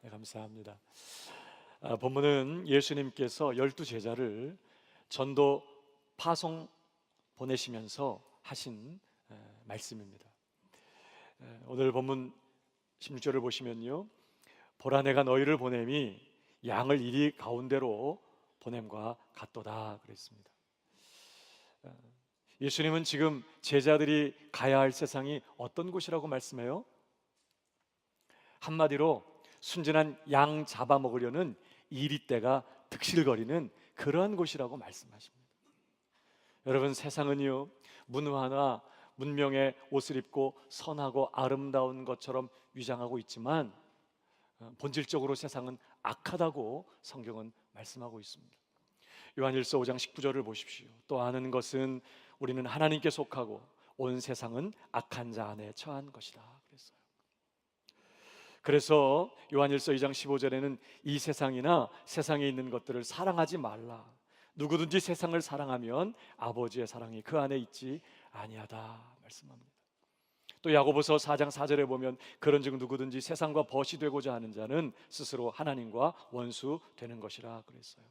네, 감사합니다. 본문은 예수님께서 12제자를 전도 파송 보내시면서 하신 말씀입니다. 오늘 본문 16절을 보시면요, 보라 내가 너희를 보냄이 양을 이리 가운데로 보냄과 같도다 그랬습니다. 예수님은 지금 제자들이 가야 할 세상이 어떤 곳이라고 말씀해요? 한마디로 순진한 양 잡아먹으려는 이리떼가 득실거리는 그러한 곳이라고 말씀하십니다. 여러분, 세상은요, 문화나 문명의 옷을 입고 선하고 아름다운 것처럼 위장하고 있지만 본질적으로 세상은 악하다고 성경은 말씀하고 있습니다. 요한일서 5장 19절을 보십시오. 또 아는 것은 우리는 하나님께 속하고 온 세상은 악한 자 안에 처한 것이다 그랬어요. 그래서 요한일서 2장 15절에는 이 세상이나 세상에 있는 것들을 사랑하지 말라. 누구든지 세상을 사랑하면 아버지의 사랑이 그 안에 있지 아니하다 말씀합니다. 또 야고보서 4장 4절에 보면 그런즉 누구든지 세상과 벗이 되고자 하는 자는 스스로 하나님과 원수 되는 것이라 그랬어요.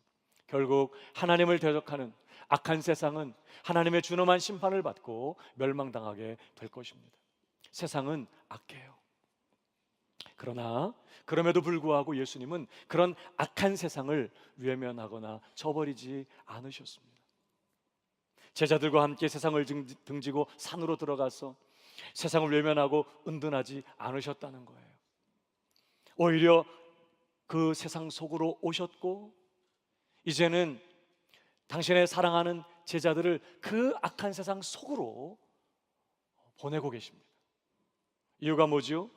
결국 하나님을 대적하는 악한 세상은 하나님의 준엄한 심판을 받고 멸망당하게 될 것입니다. 세상은 악해요. 그러나 그럼에도 불구하고 예수님은 그런 악한 세상을 외면하거나 저버리지 않으셨습니다. 제자들과 함께 세상을 등지고 산으로 들어가서 세상을 외면하고 은둔하지 않으셨다는 거예요. 오히려 그 세상 속으로 오셨고 이제는 당신의 사랑하는 제자들을 그 악한 세상 속으로 보내고 계십니다. 이유가 뭐지요?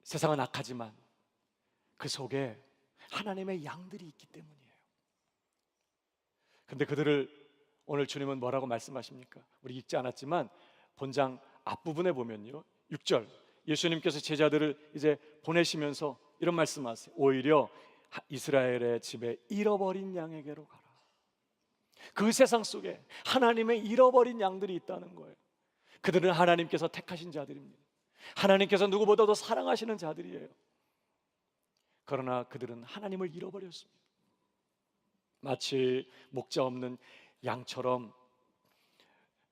세상은 악하지만 그 속에 하나님의 양들이 있기 때문이에요. 근데 그들을 오늘 주님은 뭐라고 말씀하십니까? 우리 읽지 않았지만 본장 앞부분에 보면요, 6절 예수님께서 제자들을 이제 보내시면서 이런 말씀하세요. 오히려 이스라엘의 집에 잃어버린 양에게로 가라. 그 세상 속에 하나님의 잃어버린 양들이 있다는 거예요. 그들은 하나님께서 택하신 자들입니다. 하나님께서 누구보다도 사랑하시는 자들이에요. 그러나 그들은 하나님을 잃어버렸습니다. 마치 목자 없는 양처럼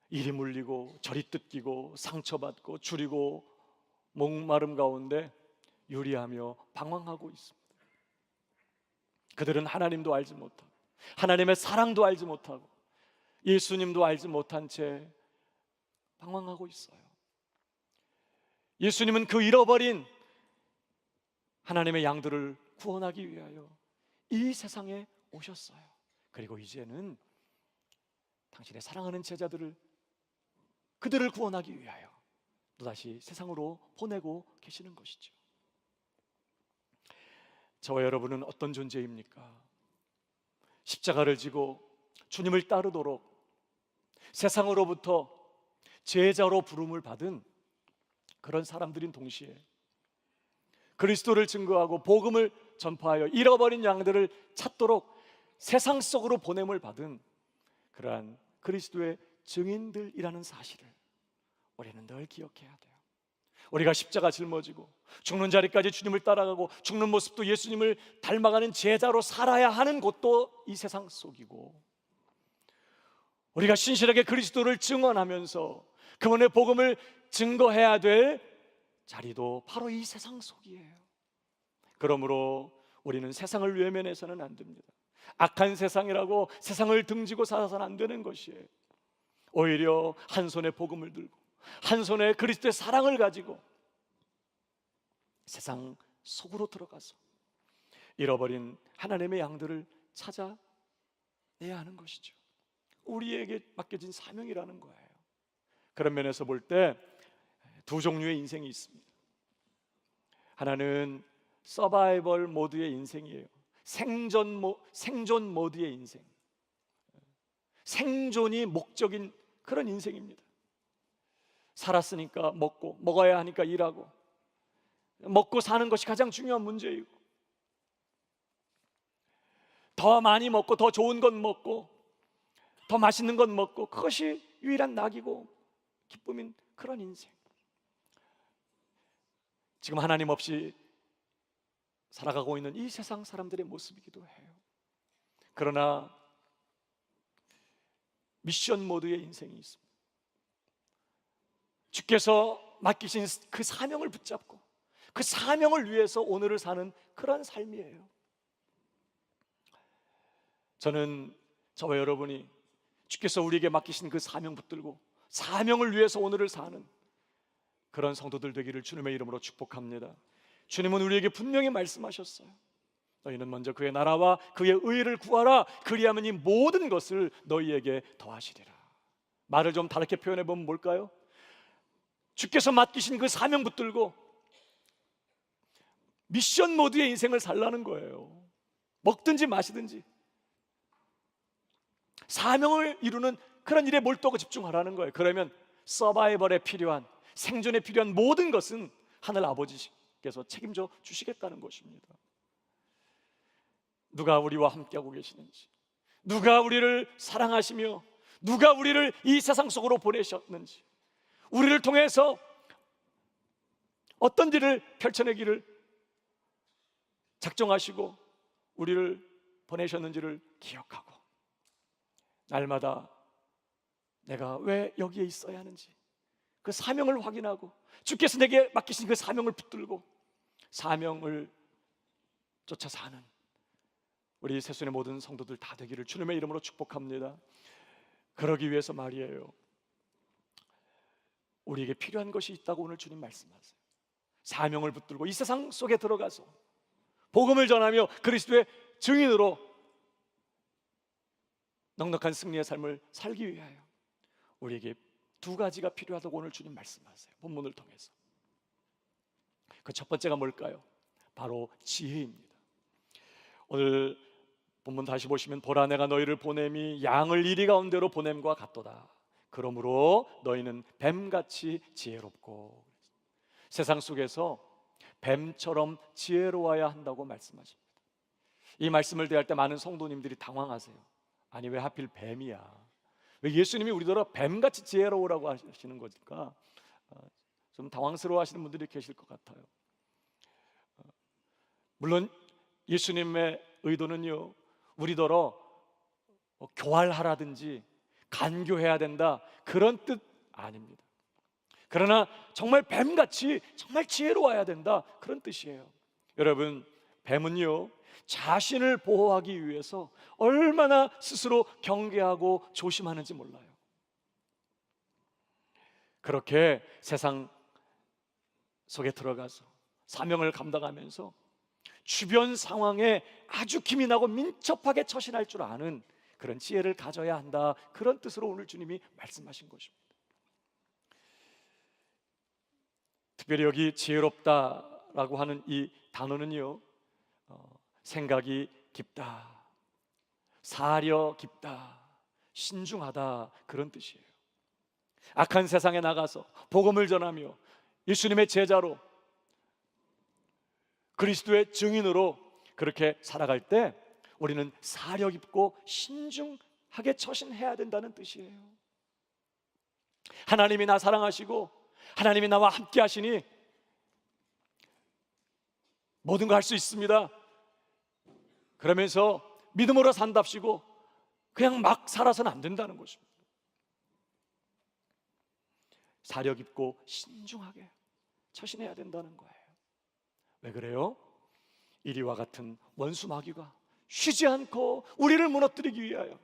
이리 물리고 저리 뜯기고 상처받고 줄이고 목마름 가운데 유리하며 방황하고 있습니다. 그들은 하나님도 알지 못하고 하나님의 사랑도 알지 못하고 예수님도 알지 못한 채 방황하고 있어요. 예수님은 그 잃어버린 하나님의 양들을 구원하기 위하여 이 세상에 오셨어요. 그리고 이제는 당신의 사랑하는 제자들을 그들을 구원하기 위하여 또다시 세상으로 보내고 계시는 것이죠. 저와 여러분은 어떤 존재입니까? 십자가를 지고 주님을 따르도록 세상으로부터 제자로 부름을 받은 그런 사람들인 동시에 그리스도를 증거하고 복음을 전파하여 잃어버린 양들을 찾도록 세상 속으로 보냄을 받은 그러한 그리스도의 증인들이라는 사실을 우리는 늘 기억해야 돼요. 우리가 십자가 짊어지고 죽는 자리까지 주님을 따라가고 죽는 모습도 예수님을 닮아가는 제자로 살아야 하는 곳도 이 세상 속이고, 우리가 신실하게 그리스도를 증언하면서 그분의 복음을 증거해야 될 자리도 바로 이 세상 속이에요. 그러므로 우리는 세상을 외면해서는 안 됩니다. 악한 세상이라고 세상을 등지고 살아서는 안 되는 것이에요. 오히려 한 손에 복음을 들고 한 손에 그리스도의 사랑을 가지고 세상 속으로 들어가서 잃어버린 하나님의 양들을 찾아내야 하는 것이죠. 우리에게 맡겨진 사명이라는 거예요. 그런 면에서 볼 때 두 종류의 인생이 있습니다. 하나는 서바이벌 모드의 인생이에요. 생존 모드의 인생. 생존이 목적인 그런 인생입니다. 살았으니까 먹고, 먹어야 하니까 일하고, 먹고 사는 것이 가장 중요한 문제이고, 더 많이 먹고 더 좋은 것 먹고 더 맛있는 것 먹고, 그것이 유일한 낙이고 기쁨인 그런 인생. 지금 하나님 없이 살아가고 있는 이 세상 사람들의 모습이기도 해요. 그러나 미션 모드의 인생이 있습니다. 주께서 맡기신 그 사명을 붙잡고 그 사명을 위해서 오늘을 사는 그런 삶이에요. 저는 저와 여러분이 주께서 우리에게 맡기신 그 사명 붙들고 사명을 위해서 오늘을 사는 그런 성도들 되기를 주님의 이름으로 축복합니다. 주님은 우리에게 분명히 말씀하셨어요. 너희는 먼저 그의 나라와 그의 의를 구하라. 그리하면 이 모든 것을 너희에게 더하시리라. 말을 좀 다르게 표현해 보면 뭘까요? 주께서 맡기신 그 사명 붙들고 미션 모드의 인생을 살라는 거예요. 먹든지 마시든지 사명을 이루는 그런 일에 몰두하고 집중하라는 거예요. 그러면 서바이벌에 필요한, 생존에 필요한 모든 것은 하늘 아버지께서 책임져 주시겠다는 것입니다. 누가 우리와 함께하고 계시는지, 누가 우리를 사랑하시며 누가 우리를 이 세상 속으로 보내셨는지, 우리를 통해서 어떤 일을 펼쳐내기를 작정하시고 우리를 보내셨는지를 기억하고 날마다 내가 왜 여기에 있어야 하는지 그 사명을 확인하고 주께서 내게 맡기신 그 사명을 붙들고 사명을 쫓아 사는 우리 새순의 모든 성도들 다 되기를 주님의 이름으로 축복합니다. 그러기 위해서 말이에요, 우리에게 필요한 것이 있다고 오늘 주님 말씀하세요. 사명을 붙들고 이 세상 속에 들어가서 복음을 전하며 그리스도의 증인으로 넉넉한 승리의 삶을 살기 위하여 우리에게 두 가지가 필요하다고 오늘 주님 말씀하세요. 본문을 통해서. 그 첫 번째가 뭘까요? 바로 지혜입니다. 오늘 본문 다시 보시면 보라 내가 너희를 보냄이 양을 이리 가운데로 보냄과 같도다. 그러므로 너희는 뱀같이 지혜롭고. 세상 속에서 뱀처럼 지혜로워야 한다고 말씀하십니다. 이 말씀을 대할 때 많은 성도님들이 당황하세요. 아니 왜 하필 뱀이야? 왜 예수님이 우리더러 뱀같이 지혜로우라고 하시는 거니까 좀 당황스러워 하시는 분들이 계실 것 같아요. 물론 예수님의 의도는요, 우리더러 교활하라든지 간교해야 된다 그런 뜻 아닙니다. 그러나 정말 뱀같이 정말 지혜로워야 된다 그런 뜻이에요. 여러분, 뱀은요 자신을 보호하기 위해서 얼마나 스스로 경계하고 조심하는지 몰라요. 그렇게 세상 속에 들어가서 사명을 감당하면서 주변 상황에 아주 기민하고 민첩하게 처신할 줄 아는 그런 지혜를 가져야 한다, 그런 뜻으로 오늘 주님이 말씀하신 것입니다. 특별히 여기 지혜롭다라고 하는 이 단어는요, 생각이 깊다, 사려 깊다, 신중하다 그런 뜻이에요. 악한 세상에 나가서 복음을 전하며 예수님의 제자로 그리스도의 증인으로 그렇게 살아갈 때 우리는 사려 깊고 신중하게 처신해야 된다는 뜻이에요. 하나님이 나 사랑하시고 하나님이 나와 함께 하시니 모든 걸 할 수 있습니다. 그러면서 믿음으로 산답시고 그냥 막 살아서는 안 된다는 것입니다. 사려 깊고 신중하게 처신해야 된다는 거예요. 왜 그래요? 이리와 같은 원수 마귀가 쉬지 않고 우리를 무너뜨리기 위하여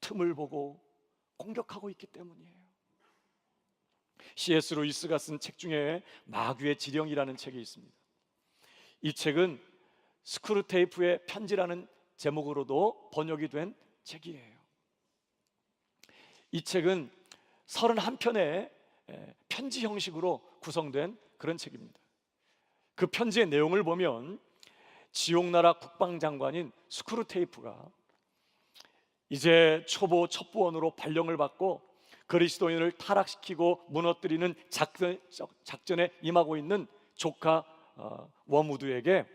틈을 보고 공격하고 있기 때문이에요. C.S. 루이스가 쓴 책 중에 마귀의 지령이라는 책이 있습니다. 이 책은 스크루테이프의 편지라는 제목으로도 번역이 된 책이에요. 이 책은 31편의 편지 형식으로 구성된 그런 책입니다. 그 편지의 내용을 보면 지옥나라 국방장관인 스크루테이프가 이제 초보 첩부원으로 발령을 받고 그리스도인을 타락시키고 무너뜨리는 작전에 임하고 있는 조카 워무드에게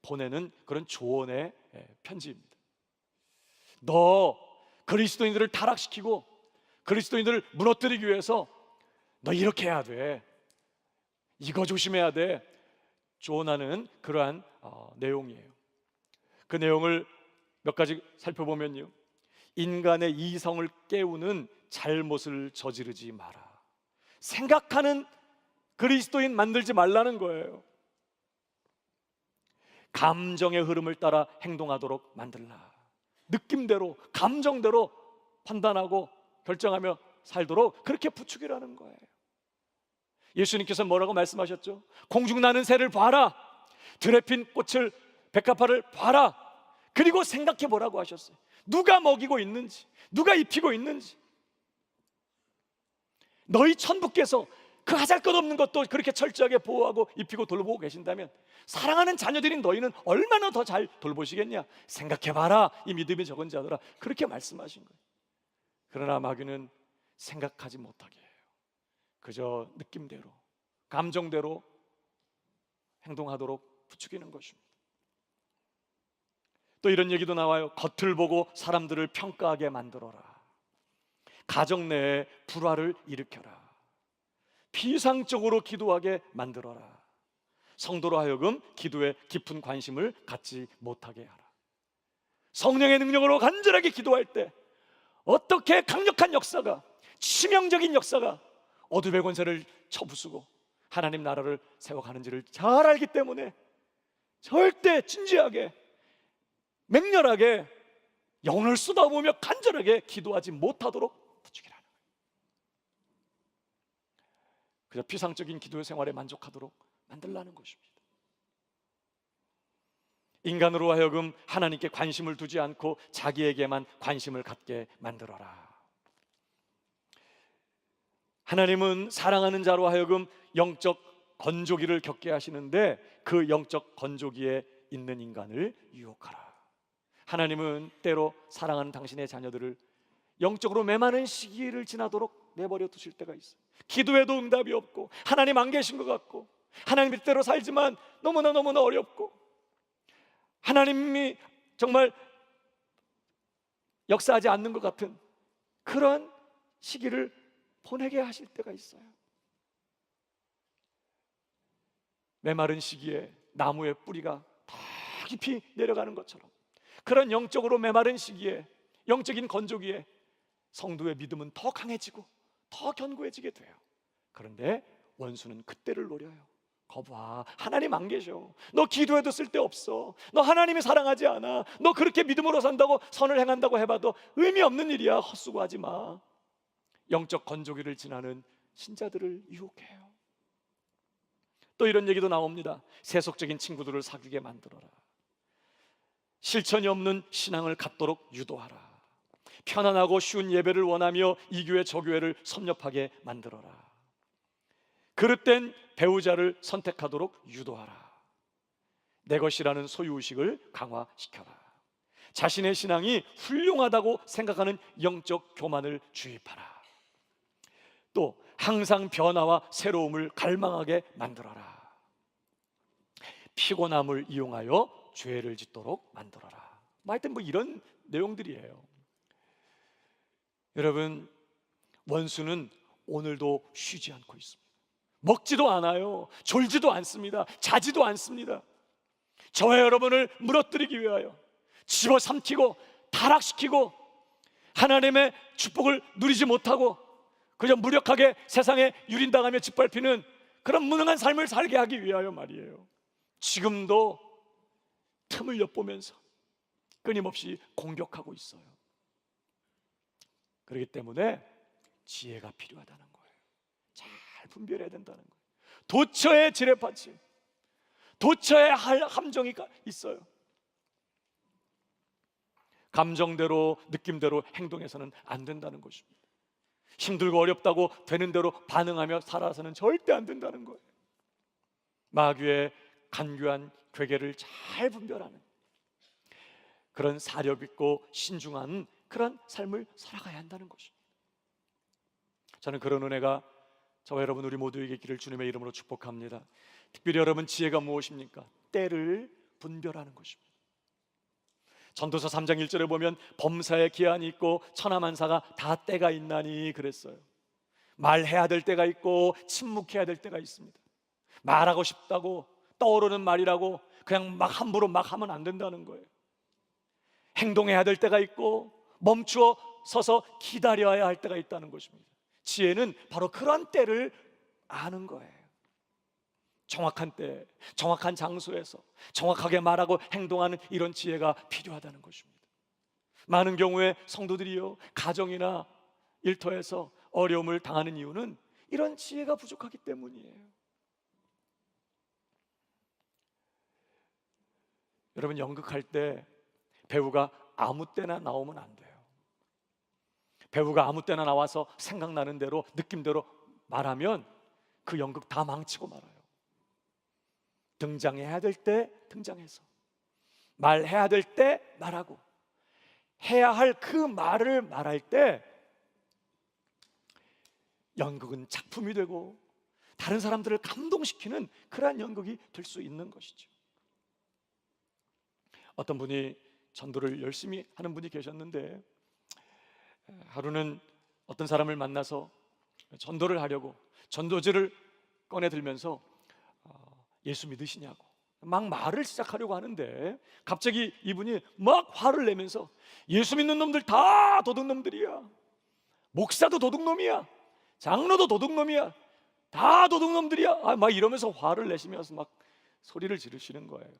보내는 그런 조언의 편지입니다. 너 그리스도인들을 타락시키고 그리스도인들을 무너뜨리기 위해서 너 이렇게 해야 돼. 이거 조심해야 돼 조언하는 그러한 내용이에요. 그 내용을 몇 가지 살펴보면요, 인간의 이성을 깨우는 잘못을 저지르지 마라. 생각하는 그리스도인 만들지 말라는 거예요. 감정의 흐름을 따라 행동하도록 만들라. 느낌대로, 감정대로 판단하고 결정하며 살도록 그렇게 부추기라는 거예요. 예수님께서 뭐라고 말씀하셨죠? 공중나는 새를 봐라, 들에 핀 꽃을, 백합화를 봐라. 그리고 생각해 보라고 하셨어요. 누가 먹이고 있는지, 누가 입히고 있는지. 너희 천부께서 그 하잘것없는 것도 그렇게 철저하게 보호하고 입히고 돌보고 계신다면 사랑하는 자녀들인 너희는 얼마나 더 잘 돌보시겠냐. 생각해봐라, 이 믿음이 적은 자들아. 그렇게 말씀하신 거예요. 그러나 마귀는 생각하지 못하게 해요. 그저 느낌대로, 감정대로 행동하도록 부추기는 것입니다. 또 이런 얘기도 나와요. 겉을 보고 사람들을 평가하게 만들어라. 가정 내에 불화를 일으켜라. 비상적으로 기도하게 만들어라. 성도로 하여금 기도에 깊은 관심을 갖지 못하게 하라. 성령의 능력으로 간절하게 기도할 때 어떻게 강력한 역사가, 치명적인 역사가 어둠의 권세를 쳐부수고 하나님 나라를 세워가는지를 잘 알기 때문에 절대 진지하게, 맹렬하게 영혼을 쏟아부으며 간절하게 기도하지 못하도록 부추기라는 거예요. 그저 피상적인 기도의 생활에 만족하도록 만들라는 것입니다. 인간으로 하여금 하나님께 관심을 두지 않고 자기에게만 관심을 갖게 만들어라. 하나님은 사랑하는 자로 하여금 영적 건조기를 겪게 하시는데 그 영적 건조기에 있는 인간을 유혹하라. 하나님은 때로 사랑하는 당신의 자녀들을 영적으로 메마른 시기를 지나도록 내버려 두실 때가 있어요. 기도해도 응답이 없고 하나님 안 계신 것 같고 하나님 뜻대로 살지만 너무나 어렵고 하나님이 정말 역사하지 않는 것 같은 그런 시기를 보내게 하실 때가 있어요. 메마른 시기에 나무의 뿌리가 더 깊이 내려가는 것처럼 그런 영적으로 메마른 시기에, 영적인 건조기에 성도의 믿음은 더 강해지고 더 견고해지게 돼요. 그런데 원수는 그때를 노려요. 거봐, 하나님 안 계셔. 너 기도해도 쓸데없어. 너 하나님이 사랑하지 않아. 너 그렇게 믿음으로 산다고, 선을 행한다고 해봐도 의미 없는 일이야. 헛수고하지 마. 영적 건조기를 지나는 신자들을 유혹해요. 또 이런 얘기도 나옵니다. 세속적인 친구들을 사귀게 만들어라. 실천이 없는 신앙을 갖도록 유도하라. 편안하고 쉬운 예배를 원하며 이 교회 저 교회를 섭렵하게 만들어라. 그릇된 배우자를 선택하도록 유도하라. 내 것이라는 소유의식을 강화시켜라. 자신의 신앙이 훌륭하다고 생각하는 영적 교만을 주입하라. 또 항상 변화와 새로움을 갈망하게 만들어라. 피곤함을 이용하여 죄를 짓도록 만들어라. 하여튼 이런 내용들이에요. 여러분, 원수는 오늘도 쉬지 않고 있습니다. 먹지도 않아요. 졸지도 않습니다. 자지도 않습니다. 저와 여러분을 무너뜨리기 위하여 집어삼키고 타락시키고 하나님의 축복을 누리지 못하고 그저 무력하게 세상에 유린당하며 짓밟히는 그런 무능한 삶을 살게 하기 위하여 말이에요. 지금도 틈을 엿보면서 끊임없이 공격하고 있어요. 그렇기 때문에 지혜가 필요하다는 거예요. 잘 분별해야 된다는 거예요. 도처에 지뢰밭이, 도처에 함정이 있어요. 감정대로, 느낌대로 행동해서는 안 된다는 것입니다. 힘들고 어렵다고 되는 대로 반응하며 살아서는 절대 안 된다는 거예요. 마귀의 간교한 괴계를 잘 분별하는 그런 사력 있고 신중한 그런 삶을 살아가야 한다는 것입니다. 저는 그런 은혜가 저와 여러분 우리 모두에게 있기를 주님의 이름으로 축복합니다. 특별히 여러분, 지혜가 무엇입니까? 때를 분별하는 것입니다. 전도서 3장 1절에 보면 범사에 기한이 있고 천하만사가 다 때가 있나니 그랬어요. 말해야 될 때가 있고 침묵해야 될 때가 있습니다. 말하고 싶다고 떠오르는 말이라고 그냥 막 함부로 막 하면 안 된다는 거예요. 행동해야 될 때가 있고 멈추어 서서 기다려야 할 때가 있다는 것입니다. 지혜는 바로 그런 때를 아는 거예요. 정확한 때, 정확한 장소에서 정확하게 말하고 행동하는 이런 지혜가 필요하다는 것입니다. 많은 경우에 성도들이요, 가정이나 일터에서 어려움을 당하는 이유는 이런 지혜가 부족하기 때문이에요. 여러분, 연극할 때 배우가 아무 때나 나오면 안 돼요. 배우가 아무 때나 나와서 생각나는 대로 느낌대로 말하면 그 연극 다 망치고 말아요. 등장해야 될 때 등장해서, 말해야 될 때 말하고, 해야 할 그 말을 말할 때 연극은 작품이 되고 다른 사람들을 감동시키는 그러한 연극이 될 수 있는 것이죠. 어떤 분이 전도를 열심히 하는 분이 계셨는데, 하루는 어떤 사람을 만나서 전도를 하려고 전도지를 꺼내 들면서 예수 믿으시냐고 막 말을 시작하려고 하는데, 갑자기 이분이 막 화를 내면서 예수 믿는 놈들 다 도둑놈들이야, 목사도 도둑놈이야, 장로도 도둑놈이야, 다 도둑놈들이야, 막 이러면서 화를 내시면서 막 소리를 지르시는 거예요.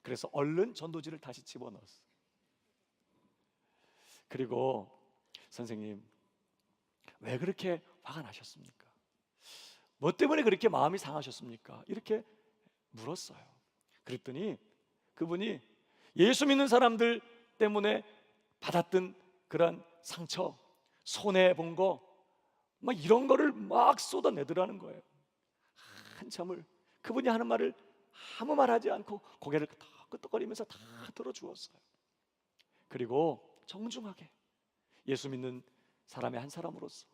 그래서 얼른 전도지를 다시 집어넣었어요. 그리고 선생님, 왜 그렇게 화가 나셨습니까? 뭐 때문에 그렇게 마음이 상하셨습니까? 이렇게 물었어요. 그랬더니 그분이 예수 믿는 사람들 때문에 받았던 그런 상처, 손해본 거, 막 이런 거를 막 쏟아내더라는 거예요. 한참을 그분이 하는 말을 아무 말하지 않고 고개를 끄덕거리면서 다 들어주었어요. 그리고 정중하게 예수 믿는 사람의 한 사람으로서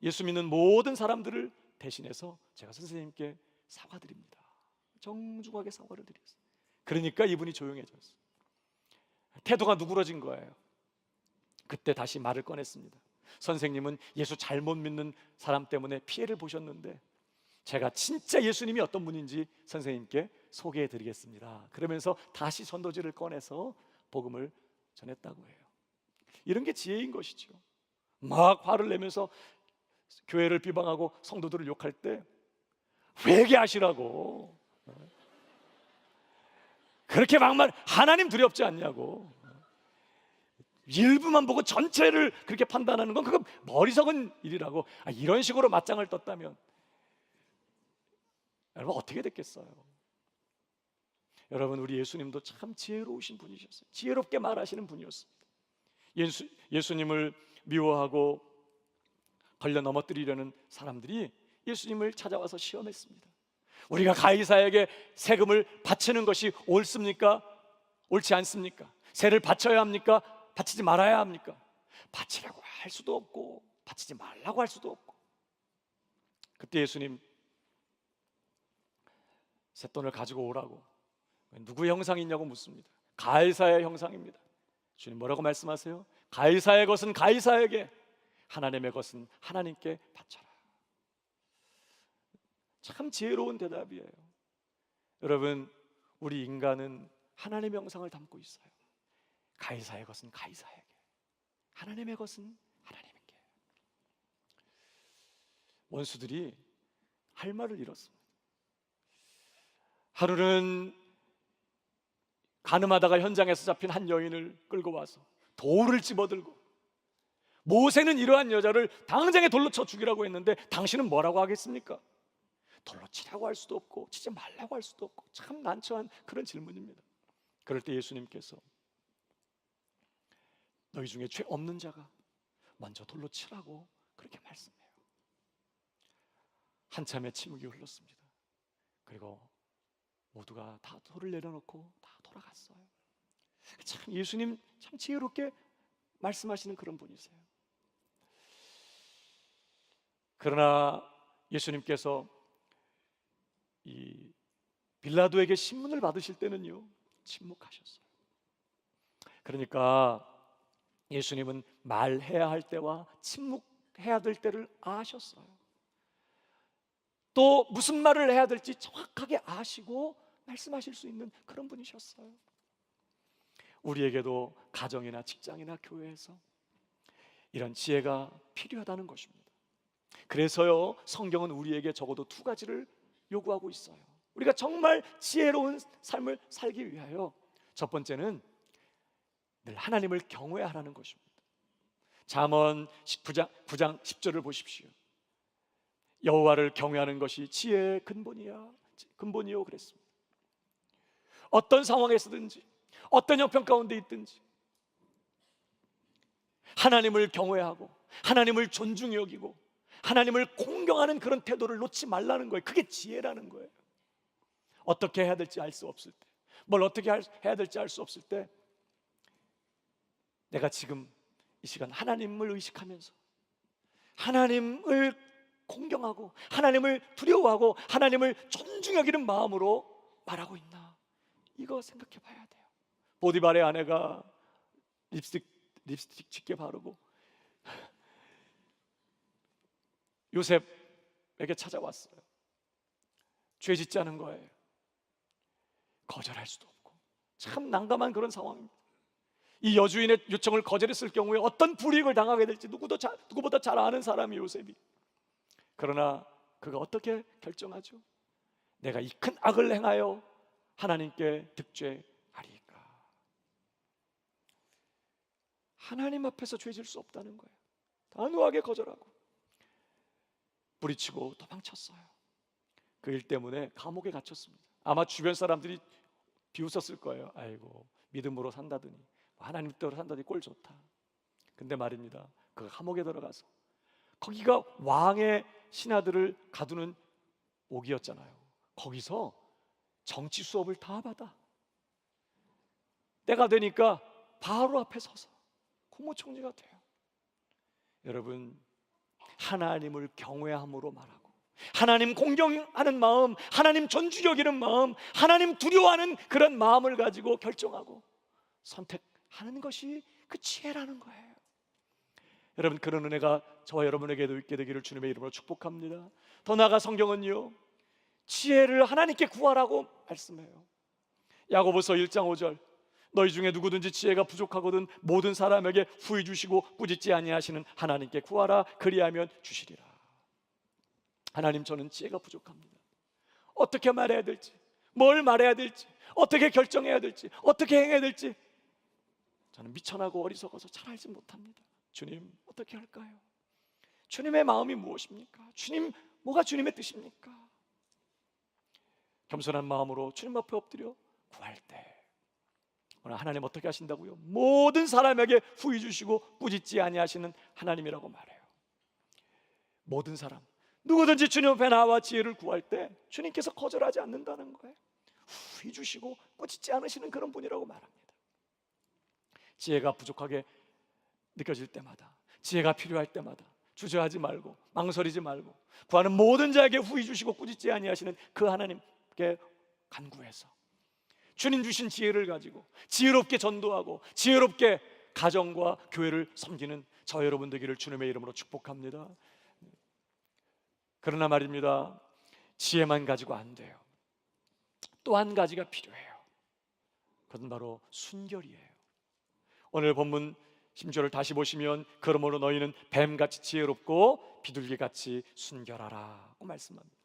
예수 믿는 모든 사람들을 대신해서 제가 선생님께 사과드립니다, 정중하게 사과를 드렸어요. 그러니까 이분이 조용해졌어요. 태도가 누그러진 거예요. 그때 다시 말을 꺼냈습니다. 선생님은 예수 잘못 믿는 사람 때문에 피해를 보셨는데 제가 진짜 예수님이 어떤 분인지 선생님께 소개해 드리겠습니다. 그러면서 다시 전도지를 꺼내서 복음을 전했다고 해요. 이런 게 지혜인 것이죠. 막 화를 내면서 교회를 비방하고 성도들을 욕할 때 회개하시라고, 그렇게 막말, 하나님 두렵지 않냐고. 일부만 보고 전체를 그렇게 판단하는 건 그거 머리석은 일이라고. 이런 식으로 맞짱을 떴다면 여러분 어떻게 됐겠어요? 여러분, 우리 예수님도 참 지혜로우신 분이셨어요. 지혜롭게 말하시는 분이었습니다. 예수님을 미워하고 걸려 넘어뜨리려는 사람들이 예수님을 찾아와서 시험했습니다. 우리가 가이사에게 세금을 바치는 것이 옳습니까? 옳지 않습니까? 세를 바쳐야 합니까? 바치지 말아야 합니까? 바치라고 할 수도 없고 바치지 말라고 할 수도 없고. 그때 예수님 쇳돈을 가지고 오라고, 누구의 형상이냐고 묻습니다. 가이사의 형상입니다. 주님 뭐라고 말씀하세요? 가이사의 것은 가이사에게, 하나님의 것은 하나님께 바쳐라. 참 지혜로운 대답이에요. 여러분, 우리 인간은 하나님의 형상을 담고 있어요. 가이사의 것은 가이사에게, 하나님의 것은 하나님께. 원수들이 할 말을 잃었습니다. 하루는 가늠하다가 현장에서 잡힌 한 여인을 끌고 와서 돌을 집어들고, 모세는 이러한 여자를 당장에 돌로 쳐 죽이라고 했는데 당신은 뭐라고 하겠습니까? 돌로 치라고 할 수도 없고 치지 말라고 할 수도 없고, 참 난처한 그런 질문입니다. 그럴 때 예수님께서 너희 중에 죄 없는 자가 먼저 돌로 치라고 그렇게 말씀해요. 한참의 침묵이 흘렀습니다. 그리고 모두가 다 돌을 내려놓고 다 돌아갔어요. 참 예수님 참 지혜롭게 말씀하시는 그런 분이세요. 그러나 예수님께서 이 빌라도에게 신문을 받으실 때는요, 침묵하셨어요. 그러니까 예수님은 말해야 할 때와 침묵해야 될 때를 아셨어요. 또 무슨 말을 해야 될지 정확하게 아시고 말씀하실 수 있는 그런 분이셨어요. 우리에게도 가정이나 직장이나 교회에서 이런 지혜가 필요하다는 것입니다. 그래서요, 성경은 우리에게 적어도 두 가지를 요구하고 있어요. 우리가 정말 지혜로운 삶을 살기 위하여 첫 번째는 늘 하나님을 경외하라는 것입니다. 잠언 9장 10절을 보십시오. 여호와를 경외하는 것이 지혜의 근본이요 그랬습니다. 어떤 상황에서든지 어떤 형편 가운데 있든지 하나님을 경외하고 하나님을 존중히 여기고 하나님을 공경하는 그런 태도를 놓지 말라는 거예요. 그게 지혜라는 거예요. 어떻게 해야 될지 알 수 없을 때, 뭘 어떻게 해야 될지 알 수 없을 때, 내가 지금 이 시간 하나님을 의식하면서 하나님을 공경하고 하나님을 두려워하고 하나님을 존중 여기는 마음으로 말하고 있나, 이거 생각해 봐야 돼요. 보디발의 아내가 립스틱 짙게 바르고 요셉에게 찾아왔어요. 죄 짓지 않은 거예요. 거절할 수도 없고 참 난감한 그런 상황입니다. 이 여주인의 요청을 거절했을 경우에 어떤 불이익을 당하게 될지 누구보다 잘 아는 사람이 요셉이. 그러나 그가 어떻게 결정하죠? 내가 이 큰 악을 행하여 하나님께 득죄하리이까. 하나님 앞에서 죄질 수 없다는 거예요. 단호하게 거절하고 뿌리치고 도망쳤어요. 그 일 때문에 감옥에 갇혔습니다. 아마 주변 사람들이 비웃었을 거예요. 아이고, 믿음으로 산다더니, 하나님 뜻대로 산다더니 꼴 좋다. 근데 말입니다, 그 감옥에 들어가서 거기가 왕의 신하들을 가두는 옥이었잖아요. 거기서 정치 수업을 다 받아. 때가 되니까 바로 앞에 서서 국무총리가 돼요. 여러분, 하나님을 경외함으로 말하고 하나님 공경하는 마음, 하나님 존중 여기는 마음, 하나님 두려워하는 그런 마음을 가지고 결정하고 선택하는 것이 그 지혜라는 거예요. 여러분, 그런 은혜가 저와 여러분에게도 있게 되기를 주님의 이름으로 축복합니다. 더 나아가 성경은요, 지혜를 하나님께 구하라고 말씀해요. 야고보서 1장 5절, 너희 중에 누구든지 지혜가 부족하거든 모든 사람에게 후히 주시고 꾸짖지 아니하시는 하나님께 구하라, 그리하면 주시리라. 하나님, 저는 지혜가 부족합니다. 어떻게 말해야 될지, 뭘 말해야 될지, 어떻게 결정해야 될지, 어떻게 행해야 될지 저는 미천하고 어리석어서 잘 알지 못합니다. 주님, 어떻게 할까요? 주님의 마음이 무엇입니까? 주님, 뭐가 주님의 뜻입니까? 겸손한 마음으로 주님 앞에 엎드려 구할 때 오늘 하나님 어떻게 하신다고요? 모든 사람에게 후히 주시고 꾸짖지 아니하시는 하나님이라고 말해요. 모든 사람, 누구든지 주님 앞에 나와 지혜를 구할 때 주님께서 거절하지 않는다는 거예요. 후히 주시고 꾸짖지 않으시는 그런 분이라고 말합니다. 지혜가 부족하게 느껴질 때마다, 지혜가 필요할 때마다 주저하지 말고 망설이지 말고 구하는 모든 자에게 후히 주시고 꾸짖지 아니하시는 그 하나님께 간구해서 주님 주신 지혜를 가지고 지혜롭게 전도하고 지혜롭게 가정과 교회를 섬기는 저 여러분 되기를 주님의 이름으로 축복합니다. 그러나 말입니다, 지혜만 가지고 안 돼요. 또 한 가지가 필요해요. 그것은 바로 순결이에요. 오늘 본문 10절을 다시 보시면, 그러므로 너희는 뱀같이 지혜롭고 비둘기같이 순결하라고 말씀합니다.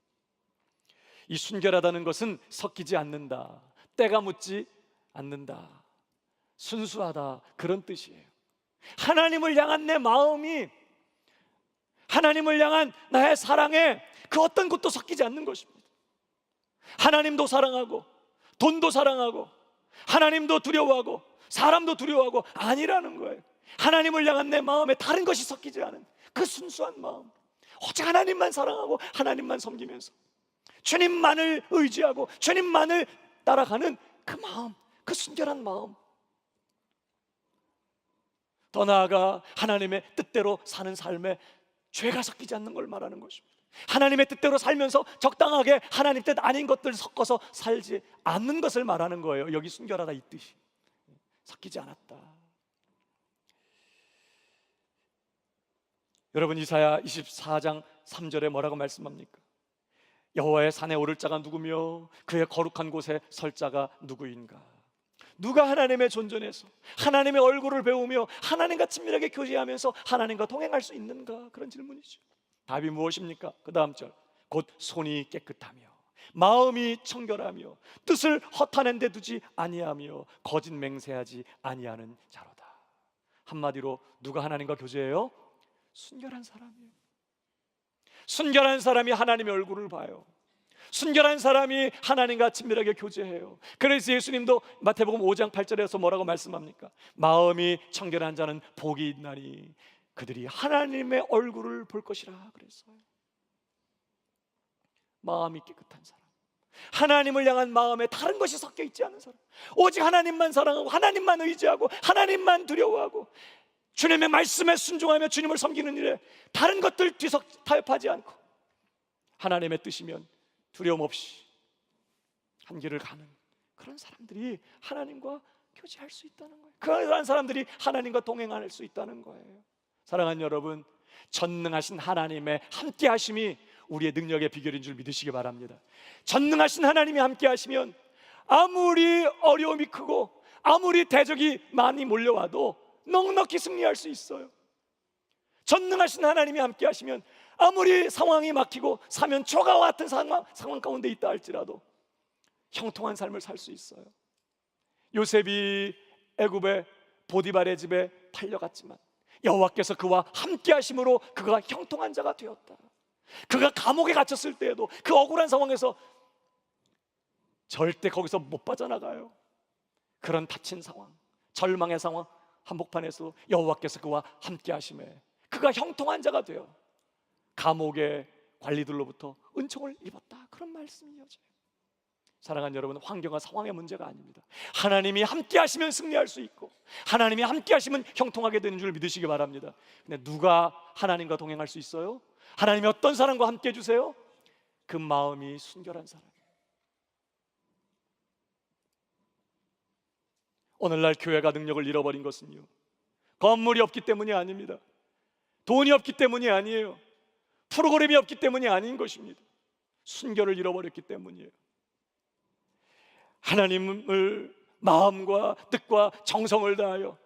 이 순결하다는 것은 섞이지 않는다, 때가 묻지 않는다, 순수하다, 그런 뜻이에요. 하나님을 향한 내 마음이, 하나님을 향한 나의 사랑에 그 어떤 것도 섞이지 않는 것입니다. 하나님도 사랑하고 돈도 사랑하고 하나님도 두려워하고 사람도 두려워하고 아니라는 거예요. 하나님을 향한 내 마음에 다른 것이 섞이지 않은 그 순수한 마음, 오직 하나님만 사랑하고 하나님만 섬기면서 주님만을 의지하고 주님만을 따라가는 그 마음, 그 순결한 마음, 더 나아가 하나님의 뜻대로 사는 삶에 죄가 섞이지 않는 걸 말하는 것입니다. 하나님의 뜻대로 살면서 적당하게 하나님 뜻 아닌 것들 섞어서 살지 않는 것을 말하는 거예요. 여기 순결하다 이 뜻이, 섞이지 않았다. 여러분, 이사야 24장 3절에 뭐라고 말씀합니까? 여호와의 산에 오를 자가 누구며 그의 거룩한 곳에 설 자가 누구인가? 누가 하나님의 존전에서 하나님의 얼굴을 배우며 하나님과 친밀하게 교제하면서 하나님과 동행할 수 있는가? 그런 질문이죠. 답이 무엇입니까? 그 다음 절, 곧 손이 깨끗하며 마음이 청결하며 뜻을 허탄한 데 두지 아니하며 거짓 맹세하지 아니하는 자로다. 한마디로 누가 하나님과 교제해요? 순결한 사람이에요. 순결한 사람이 하나님의 얼굴을 봐요. 순결한 사람이 하나님과 친밀하게 교제해요. 그래서 예수님도 마태복음 5장 8절에서 뭐라고 말씀합니까? 마음이 청결한 자는 복이 있나니 그들이 하나님의 얼굴을 볼 것이라 그랬어요. 마음이 깨끗한 사람, 하나님을 향한 마음에 다른 것이 섞여 있지 않은 사람, 오직 하나님만 사랑하고 하나님만 의지하고 하나님만 두려워하고 주님의 말씀에 순종하며 주님을 섬기는 일에 다른 것들 뒤석 타협하지 않고 하나님의 뜻이면 두려움 없이 한 길을 가는 그런 사람들이 하나님과 교제할 수 있다는 거예요. 그런 사람들이 하나님과 동행할 수 있다는 거예요. 사랑하는 여러분, 전능하신 하나님의 함께 하심이 우리의 능력의 비결인 줄 믿으시기 바랍니다. 전능하신 하나님이 함께 하시면 아무리 어려움이 크고 아무리 대적이 많이 몰려와도 넉넉히 승리할 수 있어요. 전능하신 하나님이 함께 하시면 아무리 상황이 막히고 사면초가와 같은 상황 가운데 있다 할지라도 형통한 삶을 살 수 있어요. 요셉이 애굽의 보디발의 집에 팔려갔지만 여호와께서 그와 함께 하심으로 그가 형통한 자가 되었다. 그가 감옥에 갇혔을 때에도 그 억울한 상황에서 절대 거기서 못 빠져나가요. 그런 다친 상황, 절망의 상황 한복판에서 여호와께서 그와 함께 하심에 그가 형통한 자가 되어 감옥의 관리들로부터 은총을 입었다. 그런 말씀이 이어져요. 사랑하는 여러분, 환경과 상황의 문제가 아닙니다. 하나님이 함께 하시면 승리할 수 있고 하나님이 함께 하시면 형통하게 되는 줄 믿으시기 바랍니다. 근데 누가 하나님과 동행할 수 있어요? 하나님이 어떤 사람과 함께 해주세요? 그 마음이 순결한 사람. 오늘날 교회가 능력을 잃어버린 것은요, 건물이 없기 때문이 아닙니다. 돈이 없기 때문이 아니에요. 프로그램이 없기 때문이 아닌 것입니다. 순결을 잃어버렸기 때문이에요. 하나님을 마음과 뜻과 정성을 다하여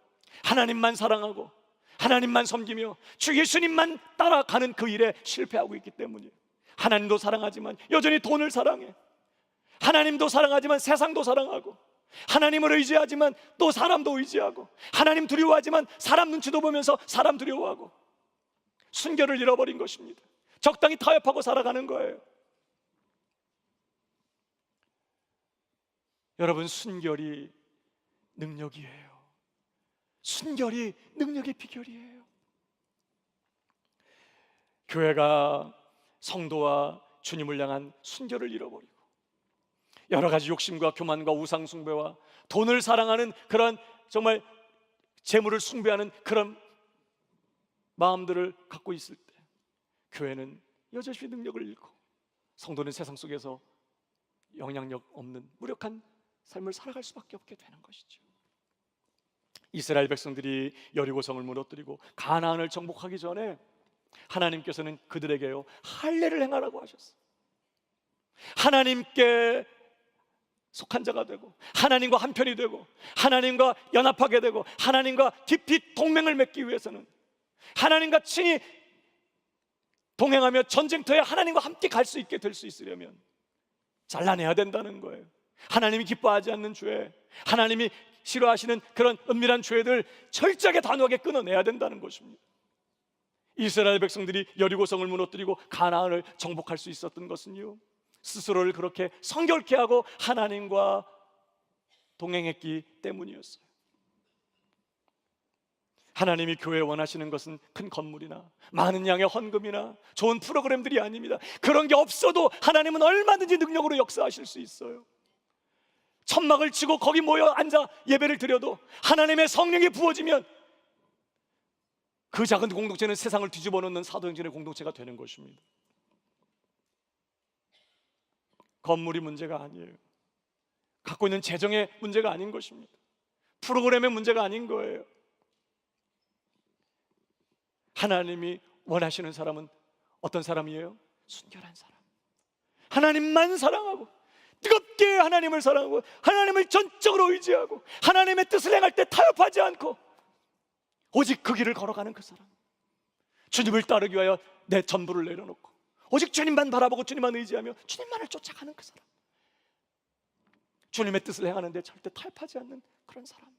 하나님만 사랑하고 하나님만 섬기며 주 예수님만 따라가는 그 일에 실패하고 있기 때문이에요. 하나님도 사랑하지만 여전히 돈을 사랑해. 하나님도 사랑하지만 세상도 사랑하고, 하나님을 의지하지만 또 사람도 의지하고, 하나님 두려워하지만 사람 눈치도 보면서 사람 두려워하고, 순결을 잃어버린 것입니다. 적당히 타협하고 살아가는 거예요. 여러분, 순결이 능력이에요. 순결이 능력의 비결이에요. 교회가 성도와 주님을 향한 순결을 잃어버리고 여러 가지 욕심과 교만과 우상 숭배와 돈을 사랑하는 그런 정말 재물을 숭배하는 그런 마음들을 갖고 있을 때 교회는 여전히 능력을 잃고 성도는 세상 속에서 영향력 없는 무력한 삶을 살아갈 수밖에 없게 되는 것이죠. 이스라엘 백성들이 여리고성을 무너뜨리고 가나안을 정복하기 전에 하나님께서는 그들에게요 할례를 행하라고 하셨어요. 하나님께 속한 자가 되고 하나님과 한편이 되고 하나님과 연합하게 되고 하나님과 깊이 동맹을 맺기 위해서는 하나님과 친히 동행하며 전쟁터에 하나님과 함께 갈 수 있게 될 수 있으려면 잘라내야 된다는 거예요. 하나님이 기뻐하지 않는 죄, 하나님이 싫어하시는 그런 은밀한 죄들 철저하게 단호하게 끊어내야 된다는 것입니다. 이스라엘 백성들이 여리고성을 무너뜨리고 가나안을 정복할 수 있었던 것은요, 스스로를 그렇게 성결케 하고 하나님과 동행했기 때문이었어요. 하나님이 교회에 원하시는 것은 큰 건물이나 많은 양의 헌금이나 좋은 프로그램들이 아닙니다. 그런 게 없어도 하나님은 얼마든지 능력으로 역사하실 수 있어요. 천막을 치고 거기 모여 앉아 예배를 드려도 하나님의 성령이 부어지면 그 작은 공동체는 세상을 뒤집어 놓는 사도행전의 공동체가 되는 것입니다. 건물이 문제가 아니에요. 갖고 있는 재정의 문제가 아닌 것입니다. 프로그램의 문제가 아닌 거예요. 하나님이 원하시는 사람은 어떤 사람이에요? 순결한 사람. 하나님만 사랑하고 뜨겁게 하나님을 사랑하고 하나님을 전적으로 의지하고 하나님의 뜻을 행할 때 타협하지 않고 오직 그 길을 걸어가는 그 사람, 주님을 따르기 위하여 내 전부를 내려놓고 오직 주님만 바라보고 주님만 의지하며 주님만을 쫓아가는 그 사람, 주님의 뜻을 행하는데 절대 타협하지 않는 그런 사람,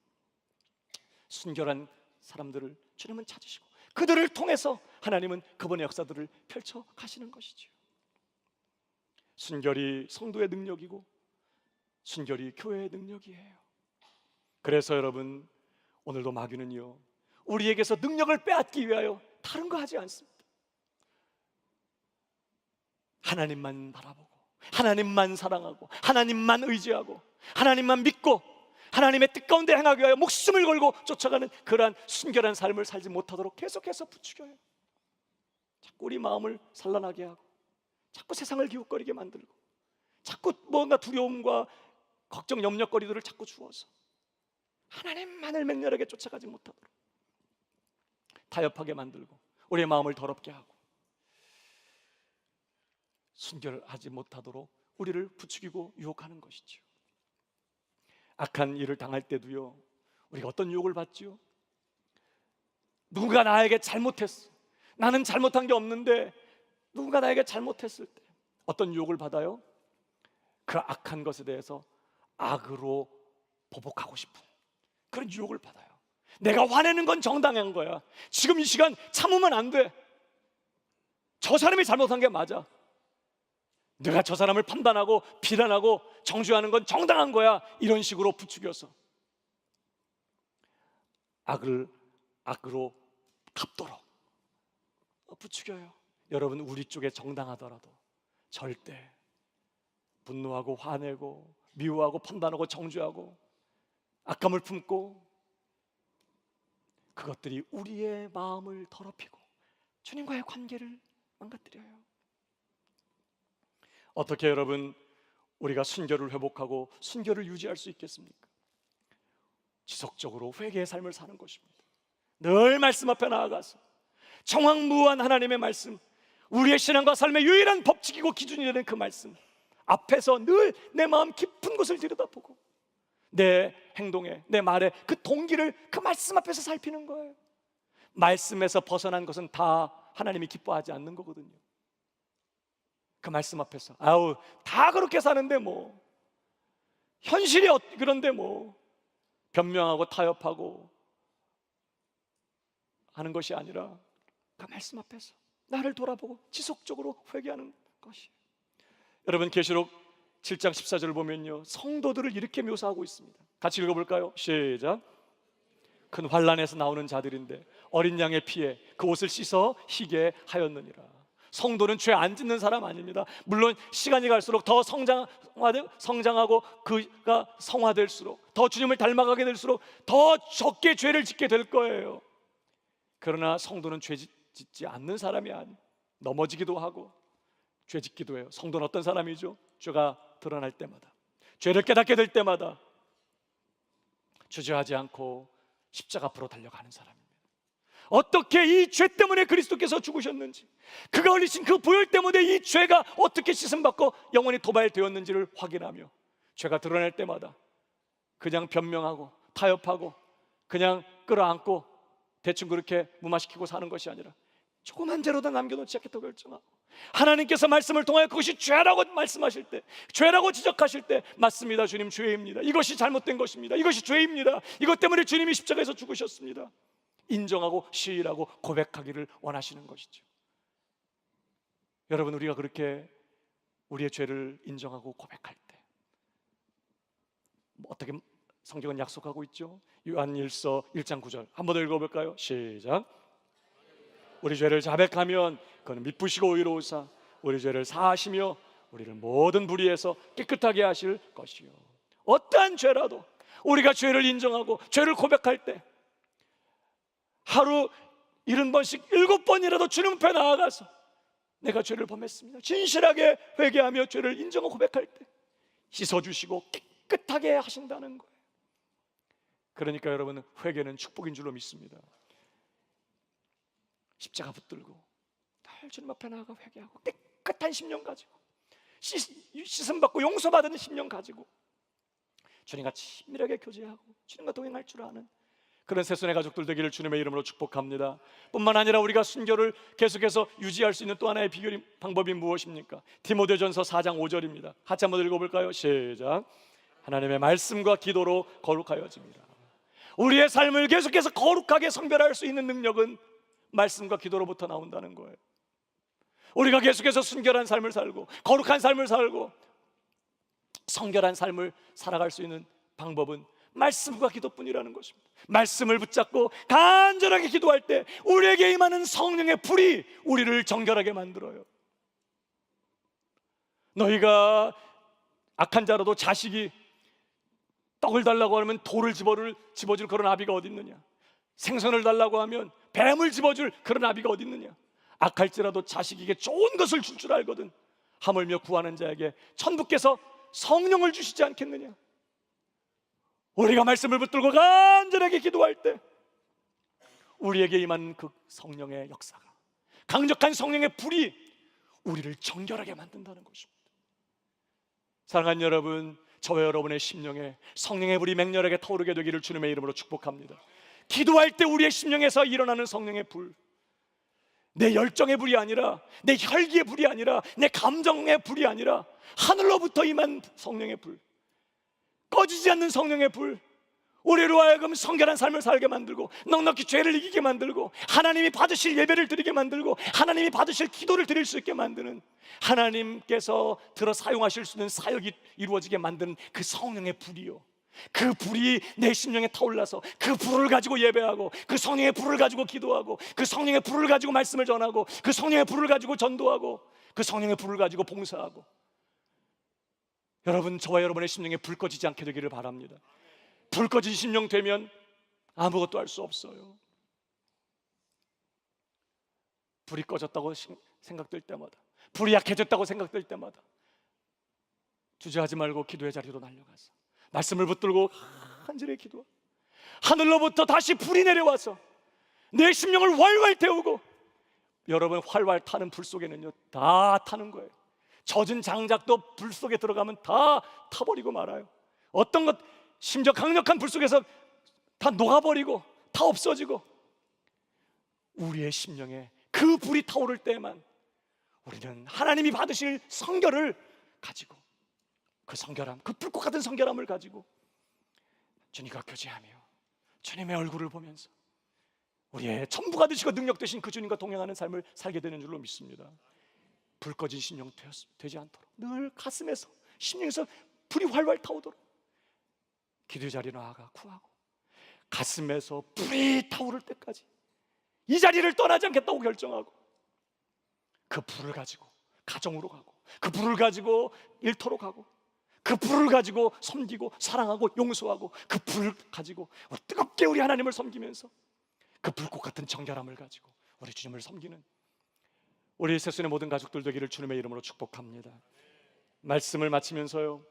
순결한 사람들을 주님은 찾으시고 그들을 통해서 하나님은 그분의 역사들을 펼쳐 가시는 것이지요. 순결이 성도의 능력이고 순결이 교회의 능력이에요. 그래서 여러분, 오늘도 마귀는요, 우리에게서 능력을 빼앗기 위하여 다른 거 하지 않습니다. 하나님만 바라보고 하나님만 사랑하고 하나님만 의지하고 하나님만 믿고 하나님의 뜻 가운데 행하기 위하여 목숨을 걸고 쫓아가는 그러한 순결한 삶을 살지 못하도록 계속해서 부추겨요. 자꾸 우리 마음을 산란하게 하고 자꾸 세상을 기웃거리게 만들고 자꾸 뭔가 두려움과 걱정, 염려거리들을 자꾸 주어서 하나님만을 맹렬하게 쫓아가지 못하도록 타협하게 만들고 우리의 마음을 더럽게 하고 순결하지 못하도록 우리를 부추기고 유혹하는 것이죠. 악한 일을 당할 때도요, 우리가 어떤 유혹을 받지요? 누군가 나에게 잘못했어, 나는 잘못한 게 없는데 누군가 나에게 잘못했을 때 어떤 유혹을 받아요? 그 악한 것에 대해서 악으로 보복하고 싶은 그런 유혹을 받아요. 내가 화내는 건 정당한 거야. 지금 이 시간 참으면 안 돼. 저 사람이 잘못한 게 맞아. 내가 저 사람을 판단하고 비난하고 정죄하는 건 정당한 거야. 이런 식으로 부추겨서 악을 악으로 갚도록 부추겨요. 여러분, 우리 쪽에 정당하더라도 절대 분노하고 화내고 미워하고 판단하고 정죄하고 악감을 품고 그것들이 우리의 마음을 더럽히고 주님과의 관계를 망가뜨려요. 어떻게 여러분 우리가 순결을 회복하고 순결을 유지할 수 있겠습니까? 지속적으로 회개의 삶을 사는 것입니다. 늘 말씀 앞에 나아가서 정확무한 하나님의 말씀, 우리의 신앙과 삶의 유일한 법칙이고 기준이 되는 그 말씀 앞에서 늘 내 마음 깊은 곳을 들여다보고 내 행동에, 내 말에 그 동기를 그 말씀 앞에서 살피는 거예요. 말씀에서 벗어난 것은 다 하나님이 기뻐하지 않는 거거든요. 그 말씀 앞에서 아우 다 그렇게 사는데 뭐 현실이 그런데 뭐 변명하고 타협하고 하는 것이 아니라 그 말씀 앞에서 나를 돌아보고 지속적으로 회개하는 것이. 여러분, 계시록 7장 14절을 보면요, 성도들을 이렇게 묘사하고 있습니다. 같이 읽어볼까요? 시작. 큰 환난에서 나오는 자들인데 어린 양의 피에 그 옷을 씻어 희게 하였느니라. 성도는 죄 안 짓는 사람 아닙니다. 물론 시간이 갈수록 더 성장하고 그가 성화될수록 더 주님을 닮아가게 될수록 더 적게 죄를 짓게 될 거예요. 그러나 성도는 죄 짓지 않는 사람이 아니에요. 넘어지기도 하고 죄 짓기도 해요. 성도는 어떤 사람이죠? 죄가 드러날 때마다, 죄를 깨닫게 될 때마다 주저하지 않고 십자가 앞으로 달려가는 사람입니다. 어떻게 이 죄 때문에 그리스도께서 죽으셨는지, 그가 흘리신 그 보혈 때문에 이 죄가 어떻게 씻음받고 영원히 도발되었는지를 확인하며 죄가 드러날 때마다 그냥 변명하고 타협하고 그냥 끌어안고 대충 그렇게 무마시키고 사는 것이 아니라 조그만 죄로도 남겨놓지 않겠다고 결정하고 하나님께서 말씀을 통하여 그것이 죄라고 말씀하실 때, 죄라고 지적하실 때 맞습니다, 주님, 죄입니다, 이것이 잘못된 것입니다, 이것이 죄입니다, 이것 때문에 주님이 십자가에서 죽으셨습니다, 인정하고 시인하고 고백하기를 원하시는 것이죠. 여러분, 우리가 그렇게 우리의 죄를 인정하고 고백할 때 어떻게 성경은 약속하고 있죠? 요한일서 1장 9절 한번 더 읽어볼까요? 시작. 우리 죄를 자백하면 그는 미쁘시고 의로우사 우리 죄를 사하시며 우리를 모든 불의에서 깨끗하게 하실 것이요. 어떠한 죄라도 우리가 죄를 인정하고 죄를 고백할 때 하루 70번씩 7번이라도 주님 앞에 나아가서 내가 죄를 범했습니다, 진실하게 회개하며 죄를 인정하고 고백할 때 씻어주시고 깨끗하게 하신다는 거예요. 그러니까 여러분, 회개는 축복인 줄로 믿습니다. 십자가 붙들고 늘 주님 앞에 나아가 회개하고 깨끗한 심령 가지고 씻음받고 용서받은 심령 가지고 주님과 친밀하게 교제하고 주님과 동행할 줄 아는 그런 새손의 가족들 되기를 주님의 이름으로 축복합니다. 뿐만 아니라 우리가 순교를 계속해서 유지할 수 있는 또 하나의 방법이 무엇입니까? 디모데전서 4장 5절입니다. 같이 한번 읽어볼까요? 시작. 하나님의 말씀과 기도로 거룩하여집니다. 우리의 삶을 계속해서 거룩하게 성별할 수 있는 능력은 말씀과 기도로부터 나온다는 거예요. 우리가 계속해서 순결한 삶을 살고 거룩한 삶을 살고 성결한 삶을 살아갈 수 있는 방법은 말씀과 기도뿐이라는 것입니다. 말씀을 붙잡고 간절하게 기도할 때 우리에게 임하는 성령의 불이 우리를 정결하게 만들어요. 너희가 악한 자라도 자식이 떡을 달라고 하면 돌을 집어줄 그런 아비가 어디 있느냐? 생선을 달라고 하면 뱀을 집어줄 그런 아비가 어디 있느냐? 악할지라도 자식에게 좋은 것을 줄 줄 알거든 하물며 구하는 자에게 천부께서 성령을 주시지 않겠느냐? 우리가 말씀을 붙들고 간절하게 기도할 때 우리에게 임하는 그 성령의 역사가, 강력한 성령의 불이 우리를 정결하게 만든다는 것입니다. 사랑하는 여러분, 저와 여러분의 심령에 성령의 불이 맹렬하게 타오르게 되기를 주님의 이름으로 축복합니다. 기도할 때 우리의 심령에서 일어나는 성령의 불, 내 열정의 불이 아니라, 내 혈기의 불이 아니라, 내 감정의 불이 아니라 하늘로부터 임한 성령의 불, 꺼지지 않는 성령의 불, 우리로 하여금 성결한 삶을 살게 만들고 넉넉히 죄를 이기게 만들고 하나님이 받으실 예배를 드리게 만들고 하나님이 받으실 기도를 드릴 수 있게 만드는, 하나님께서 들어 사용하실 수 있는 사역이 이루어지게 만드는 그 성령의 불이요, 그 불이 내 심령에 타올라서 그 불을 가지고 예배하고 그 성령의 불을 가지고 기도하고 그 성령의 불을 가지고 말씀을 전하고 그 성령의 불을 가지고 전도하고 그 성령의 불을 가지고 봉사하고, 여러분, 저와 여러분의 심령에 불 꺼지지 않게 되기를 바랍니다. 불 꺼진 심령 되면 아무것도 할 수 없어요. 불이 꺼졌다고 생각될 때마다, 불이 약해졌다고 생각될 때마다 주저하지 말고 기도의 자리로 날려가서 말씀을 붙들고 간절히 기도하고 하늘로부터 다시 불이 내려와서 내 심령을 활활 태우고, 여러분, 활활 타는 불 속에는요 다 타는 거예요. 젖은 장작도 불 속에 들어가면 다 타버리고 말아요. 어떤 것, 심지어 강력한 불 속에서 다 녹아버리고 다 없어지고, 우리의 심령에 그 불이 타오를 때만 우리는 하나님이 받으실 성결을 가지고, 그 성결함, 그 불꽃 같은 성결함을 가지고 주님과 교제하며 주님의 얼굴을 보면서 우리의 전부가 되시고 능력 되신 그 주님과 동행하는 삶을 살게 되는 줄로 믿습니다. 불 꺼진 심령 되지 않도록 늘 가슴에서, 심령에서 불이 활활 타오도록 기도의 자리에 나아가 구하고, 가슴에서 불이 타오를 때까지 이 자리를 떠나지 않겠다고 결정하고 그 불을 가지고 가정으로 가고 그 불을 가지고 일터로 가고 그 불을 가지고 섬기고 사랑하고 용서하고 그 불을 가지고 뜨겁게 우리 하나님을 섬기면서 그 불꽃 같은 정결함을 가지고 우리 주님을 섬기는 우리 새순의 모든 가족들 되기를 주님의 이름으로 축복합니다. 말씀을 마치면서요,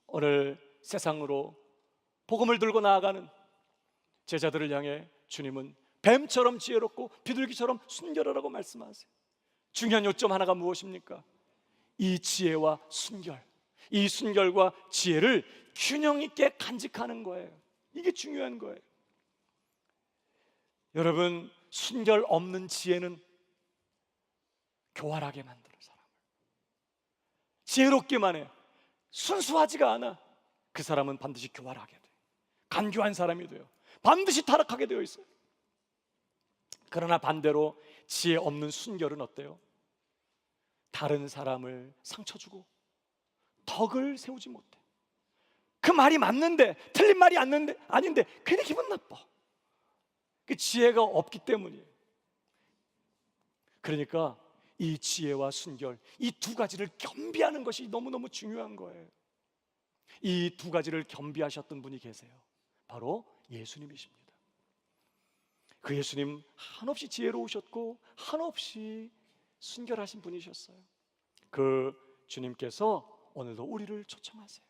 오늘 세상으로 복음을 들고 나아가는 제자들을 향해 주님은 뱀처럼 지혜롭고 비둘기처럼 순결하라고 말씀하세요. 중요한 요점 하나가 무엇입니까? 이 지혜와 순결, 이 순결과 지혜를 균형 있게 간직하는 거예요. 이게 중요한 거예요. 여러분, 순결 없는 지혜는 교활하게 만들어 사람을, 지혜롭게만 해 순수하지가 않아. 그 사람은 반드시 교활하게 돼, 간교한 사람이 돼요. 반드시 타락하게 되어 있어요. 그러나 반대로 지혜 없는 순결은 어때요? 다른 사람을 상처 주고 덕을 세우지 못해. 그 말이 맞는데, 틀린 말이 아닌데 괜히 기분 나빠. 그 지혜가 없기 때문이에요. 그러니까 이 지혜와 순결, 이 두 가지를 겸비하는 것이 너무너무 중요한 거예요. 이 두 가지를 겸비하셨던 분이 계세요. 바로 예수님이십니다. 그 예수님 한없이 지혜로우셨고 한없이 순결하신 분이셨어요. 그 주님께서 오늘도 우리를 초청하세요.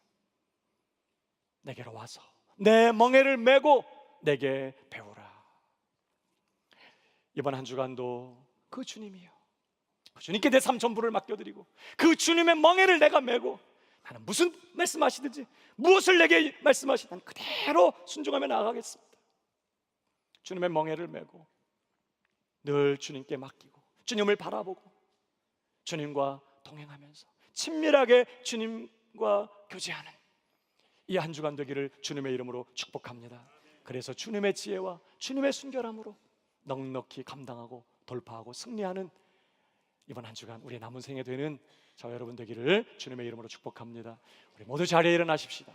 내게로 와서 내 멍에를 메고 내게 배우라. 이번 한 주간도 그 주님이요, 주님께 내 삶 전부를 맡겨드리고 그 주님의 멍에를 내가 메고 나는 무슨 말씀하시든지 무엇을 내게 말씀하시든 난 그대로 순종하며 나아가겠습니다. 주님의 멍에를 메고 늘 주님께 맡기고 주님을 바라보고 주님과 동행하면서 친밀하게 주님과 교제하는 이 한 주간 되기를 주님의 이름으로 축복합니다. 그래서 주님의 지혜와 주님의 순결함으로 넉넉히 감당하고 돌파하고 승리하는 이번 한 주간 우리의 남은 생에 되는 저와 여러분 되기를 주님의 이름으로 축복합니다. 우리 모두 자리에 일어나십시다.